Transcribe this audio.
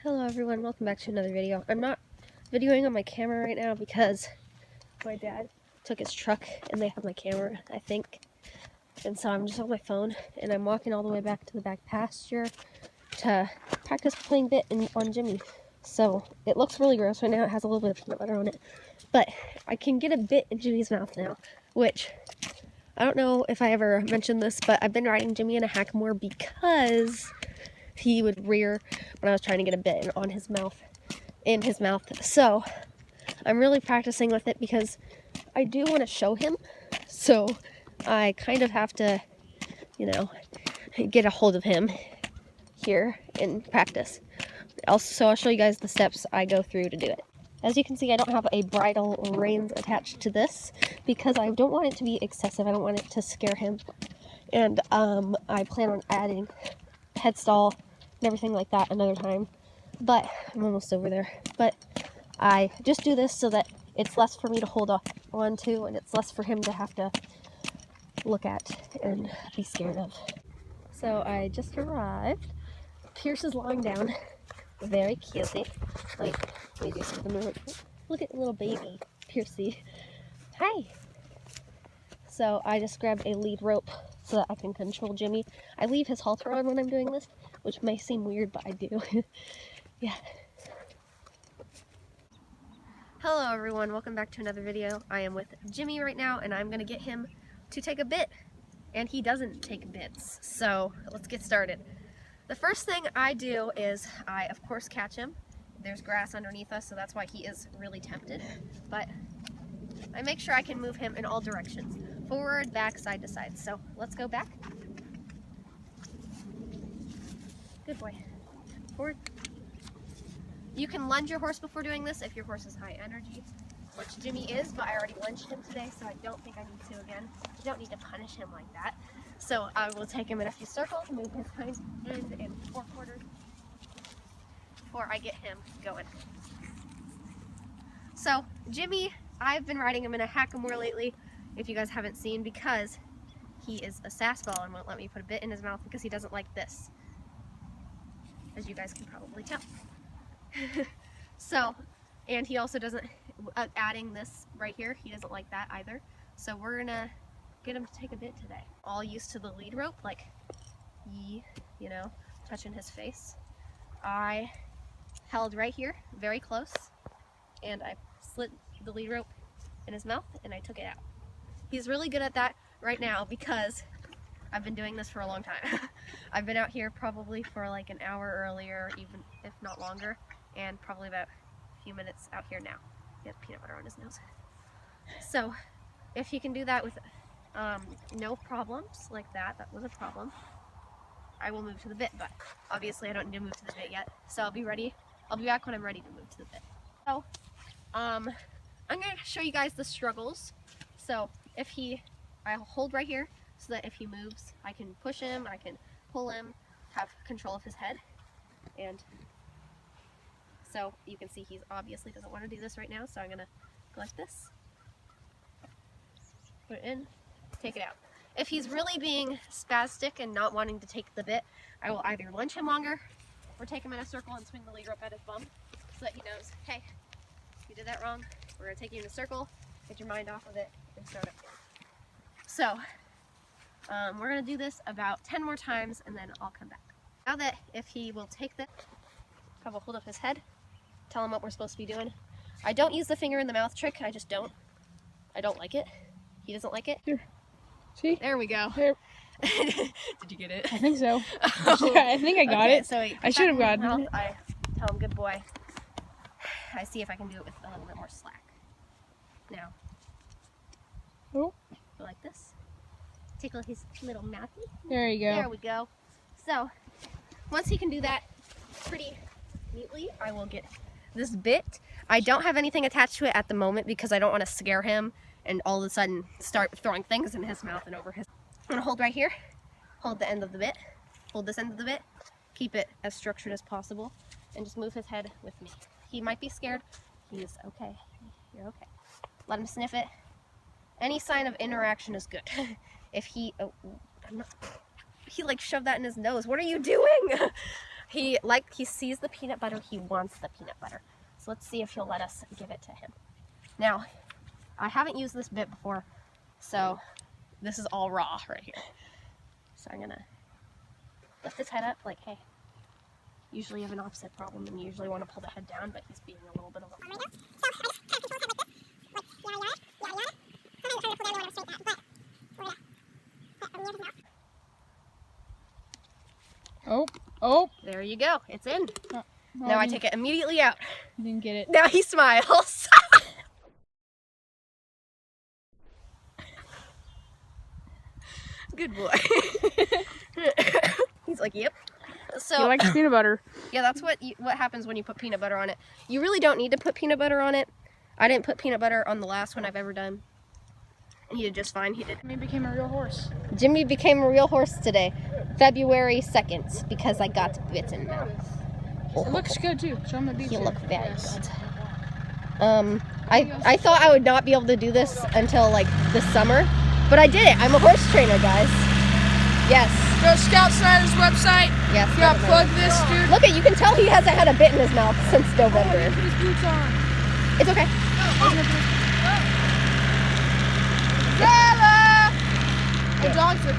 Hello everyone, welcome back to another video. I'm not videoing on my camera right now because my dad took his truck and they have my camera, I think. And so I'm just on my phone and I'm walking all the way back to the back pasture to practice playing bit on Jimmy. So it looks really gross right now, it has a little bit of peanut butter on it. But I can get a bit in Jimmy's mouth now, which I don't know if I ever mentioned this, but I've been riding Jimmy in a hackamore because he would rear when I was trying to get a bit in his mouth. So I'm really practicing with it because I do want to show him. So I kind of have to, get a hold of him here and practice. Also, I'll show you guys the steps I go through to do it. As you can see, I don't have a bridle or reins attached to this because I don't want it to be excessive. I don't want it to scare him. And I plan on adding head stall and everything like that another time, but I'm almost over there. But I just do this so that it's less for me to hold on to, and it's less for him to have to look at and be scared of. So I just arrived. Pierce is lying down, very cutesy. Like, let me do something real quick. Look at the little baby Piercy. Hi. So I just grabbed a lead rope so that I can control Jimmy. I leave his halter on when I'm doing this, which may seem weird, but I do. Yeah. Hello everyone, welcome back to another video. I am with Jimmy right now and I'm gonna get him to take a bit, and he doesn't take bits. So let's get started. The first thing I do is I of course catch him. There's grass underneath us, so that's why he is really tempted. But I make sure I can move him in all directions. Forward, back, side to side. So let's go back. Good boy. Forward. You can lunge your horse before doing this if your horse is high energy, which Jimmy is, but I already lunged him today, so I don't think I need to again. You don't need to punish him like that. So I will take him in a few circles, move his hind end in 4 quarters before I get him going. So Jimmy, I've been riding him in a hackamore lately, if you guys haven't seen, because he is a sassball and won't let me put a bit in his mouth because he doesn't like this, as you guys can probably tell. So, and he also doesn't, adding this right here, he doesn't like that either. So we're gonna get him to take a bit today. All used to the lead rope, like, touching his face. I held right here, very close, and I slit the lead rope in his mouth and I took it out. He's really good at that right now because I've been doing this for a long time. I've been out here probably for like an hour earlier, even if not longer, and probably about a few minutes out here now. He has peanut butter on his nose. So if he can do that with no problems like that was a problem, I will move to the bit, but obviously I don't need to move to the bit yet. So I'll be back when I'm ready to move to the bit. So I'm gonna show you guys the struggles. So I'll hold right here so that if he moves, I can push him, I can pull him, have control of his head. And so you can see he obviously doesn't want to do this right now, so I'm gonna go like this. Put it in, take it out. If he's really being spastic and not wanting to take the bit, I will either lunge him longer or take him in a circle and swing the lead rope at his bum so that he knows, hey, you did that wrong. We're gonna take you in a circle, get your mind off of it, and start up here. So we're gonna do this about 10 more times and then I'll come back. Now that if he will take this, have a hold of his head, tell him what we're supposed to be doing. I don't use the finger in the mouth trick, I just don't. I don't like it. He doesn't like it. Here. See? There we go. There. Did you get it? I think so. Oh. I think I got it. So I should have gotten it. I tell him, good boy. I see if I can do it with a little bit more slack. Now, Oh, go like this. Tickle his little mouthy. there you go. There we go. So, once he can do that pretty neatly, I will get this bit. I don't have anything attached to it at the moment because I don't want to scare him and all of a sudden start throwing things in his mouth and over his... I'm gonna hold right here, hold the end of the bit, hold this end of the bit, keep it as structured as possible, and just move his head with me. He might be scared. He's okay. You're okay. Let him sniff it. Any sign of interaction is good. If he... he like shoved that in his nose. What are you doing? He sees the peanut butter, he wants the peanut butter. So let's see if he'll let us give it to him. Now, I haven't used this bit before, so this is all raw right here. So I'm gonna lift his head up like, hey. Usually you have an offset problem and you usually want to pull the head down, but he's being a little bit of a... Oh, oh. There you go, it's in. Oh, Now I take it immediately out. Didn't get it. Now he smiles. Good boy. He's like, yep. So He likes peanut butter. yeah, that's what happens when you put peanut butter on it. You really don't need to put peanut butter on it. I didn't put peanut butter on the last one I've ever done. He did just fine. He did. He became a real horse. Jimmy became a real horse today, February 2nd, because I got bitten now. It looks good too. Show him the beach. He there. looked very Yes. good. I thought I would not be able to do this until like this summer, but I did it. I'm a horse trainer, guys. Yes. Go Scout Snyder's website. Yes. You gotta plug this, dude. Look at, you can tell he hasn't had a bit in his mouth since Oh, he November. put his boots on. It's okay. Stella! The dogs are